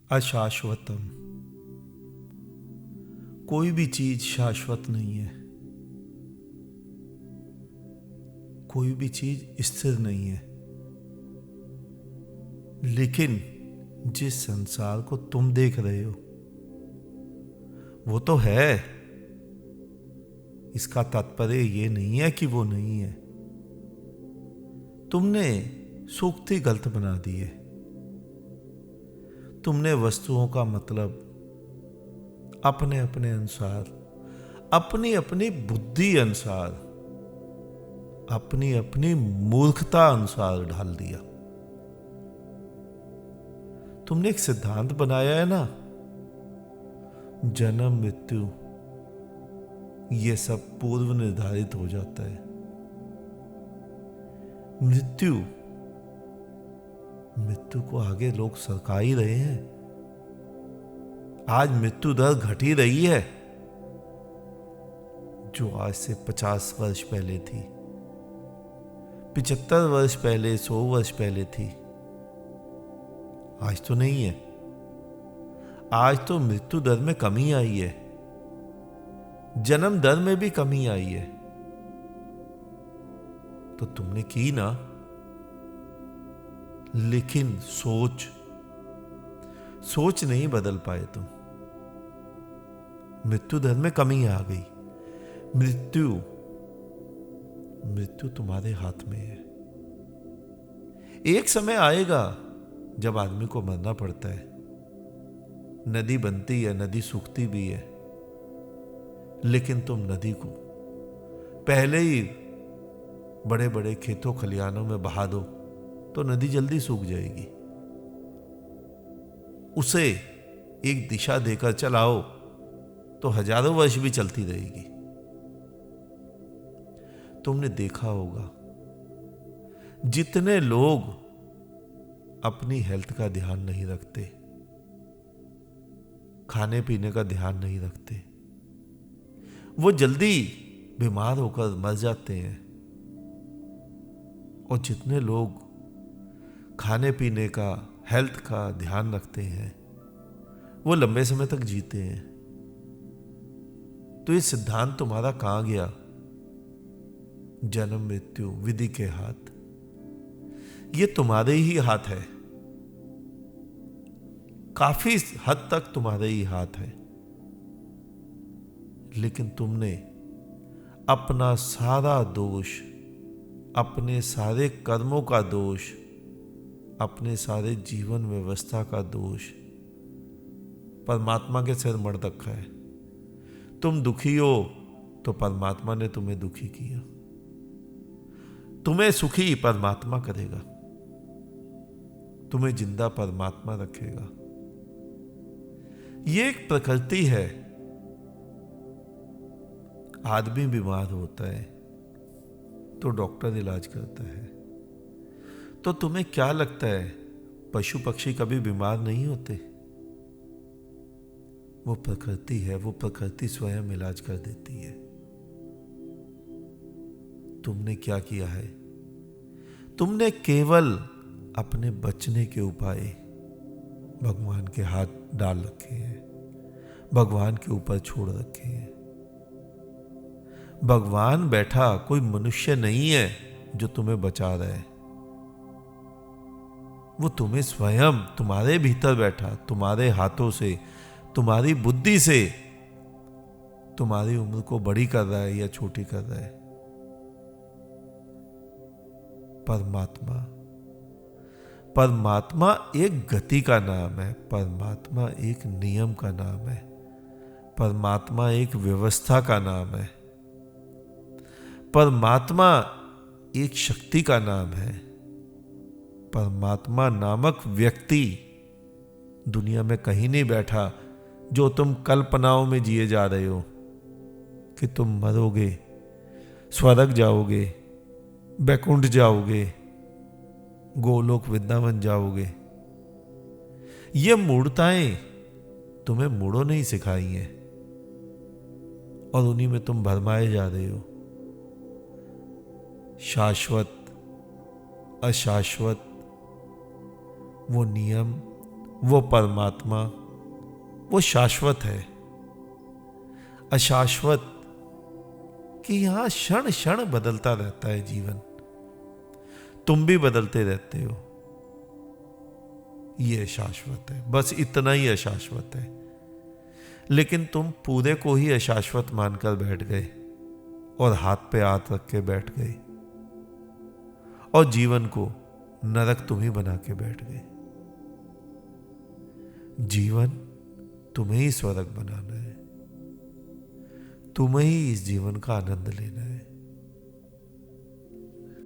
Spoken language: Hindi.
अशाश्वतम। कोई भी चीज शाश्वत नहीं है, कोई भी चीज स्थिर नहीं है। लेकिन जिस संसार को तुम देख रहे हो वो तो है। इसका तात्पर्य ये नहीं है कि वो नहीं है। तुमने सूक्ति गलत बना दी है। तुमने वस्तुओं का मतलब अपने अपने अनुसार, अपनी अपनी बुद्धि अनुसार, अपनी अपनी मूर्खता अनुसार ढाल दिया। तुमने एक सिद्धांत बनाया है ना, जन्म मृत्यु ये सब पूर्व निर्धारित हो जाता है। मृत्यु को आगे लोग सरका ही रहे हैं। आज मृत्यु दर घट ही रही है, जो आज से 50 वर्ष पहले थी, 75 वर्ष पहले, 100 वर्ष पहले थी। आज तो नहीं है। आज तो मृत्यु दर में कमी आई है, जन्म दर में भी कमी आई है। तो तुमने की ना, लेकिन सोच नहीं बदल पाए तुम। मृत्यु दर में कमी आ गई। मृत्यु तुम्हारे हाथ में है। एक समय आएगा जब आदमी को मरना पड़ता है। नदी बनती है, नदी सूखती भी है, लेकिन तुम नदी को पहले ही बड़े बड़े खेतों खलिहानों में बहा दो तो नदी जल्दी सूख जाएगी। उसे एक दिशा देकर चलाओ तो हजारों वर्ष भी चलती रहेगी। तुमने देखा होगा जितने लोग अपनी हेल्थ का ध्यान नहीं रखते, खाने पीने का ध्यान नहीं रखते, वो जल्दी बीमार होकर मर जाते हैं। और जितने लोग खाने पीने का, हेल्थ का ध्यान रखते हैं, वो लंबे समय तक जीते हैं। तो ये सिद्धांत तुम्हारा कहां गया? जन्म मृत्यु विधि के हाथ। ये तुम्हारे ही हाथ है, काफी हद तक तुम्हारे ही हाथ है। लेकिन तुमने अपना सारा दोष, अपने सारे कर्मों का दोष, अपने सारे जीवन व्यवस्था का दोष परमात्मा के सिर मढ़ रखा है। तुम दुखी हो तो परमात्मा ने तुम्हें दुखी किया। तुम्हें सुखी परमात्मा करेगा, तुम्हें जिंदा परमात्मा रखेगा। ये एक प्रकृति है। आदमी बीमार होता है तो डॉक्टर इलाज करता है। तो तुम्हें क्या लगता है पशु पक्षी कभी बीमार नहीं होते? वो प्रकृति है, वो प्रकृति स्वयं इलाज कर देती है। तुमने क्या किया है? तुमने केवल अपने बचने के उपाय भगवान के हाथ डाल रखे हैं, भगवान के ऊपर छोड़ रखे हैं। भगवान बैठा कोई मनुष्य नहीं है जो तुम्हें बचा रहा है। वो तुम्हें स्वयं तुम्हारे भीतर बैठा, तुम्हारे हाथों से, तुम्हारी बुद्धि से तुम्हारी उम्र को बड़ी कर रहा है या छोटी कर रहा है। परमात्मा एक गति का नाम है, परमात्मा एक नियम का नाम है, परमात्मा एक व्यवस्था का नाम है, परमात्मा एक शक्ति का नाम है। परमात्मा नामक व्यक्ति दुनिया में कहीं नहीं बैठा जो तुम कल्पनाओं में जिए जा रहे हो कि तुम मरोगे, स्वर्ग जाओगे, बैकुंठ जाओगे, गोलोक वृंदावन जाओगे। ये मूर्ताएं तुम्हें मूढ़ों नहीं सिखाई हैं और उन्हीं में तुम भरमाए जा रहे हो। शाश्वत अशाश्वत वो नियम वो परमात्मा, वो शाश्वत है। अशाश्वत कि यहां क्षण क्षण बदलता रहता है जीवन, तुम भी बदलते रहते हो। ये शाश्वत है, बस इतना ही अशाश्वत है। लेकिन तुम पूरे को ही अशाश्वत मानकर बैठ गए और हाथ पे हाथ रख के बैठ गए और जीवन को नरक तुम ही बना के बैठ गए। जीवन तुम्हें ही स्वर्ग बनाना है, तुम्हें ही इस जीवन का आनंद लेना है।